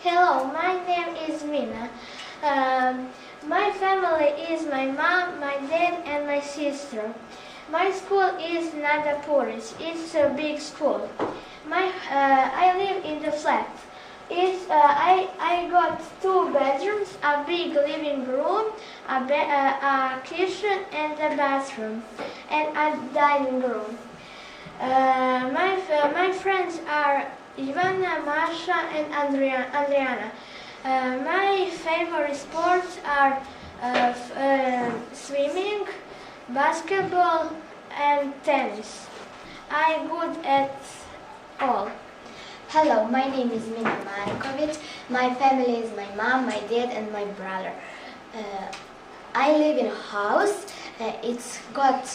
Hello, my name is Mina. My family is my mom, my dad and my sister. My school is Nada Puris. It's a big school. I live in the flat. I got 2 bedrooms, a big living room, a kitchen and a bathroom, and a dining room. My friends are Ivana, Masha and Adriana. My favorite sports are swimming, basketball and tennis. I'm good at all. Hello, my name is Mina Marković. My family is my mom, my dad and my brother. I live in a house. It's got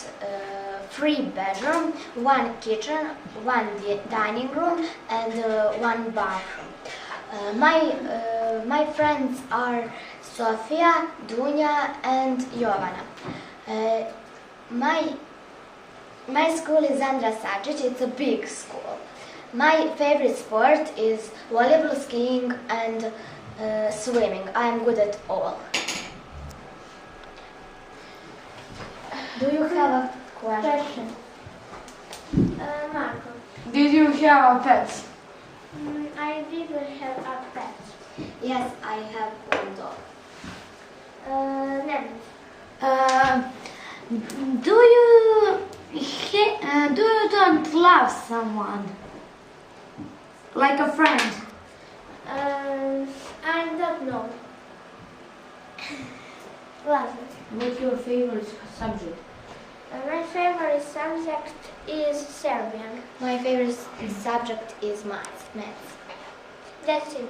3 bedrooms, 1 kitchen, 1 dining room and 1 bathroom. My friends are Sofia, Dunja and Jovana. My school is Andra Savčić. It's a big school. My favorite sport is volleyball, skiing and swimming. I am good at all. Do you have a question? Marco, Did you have a pet? I didn't have a pet. Yes, I have 1 dog. Nemet. Do you don't love someone like a friend? I don't know. Ладно. What's your favorite subject? My favorite subject is Serbian. My favorite subject is math. That's it.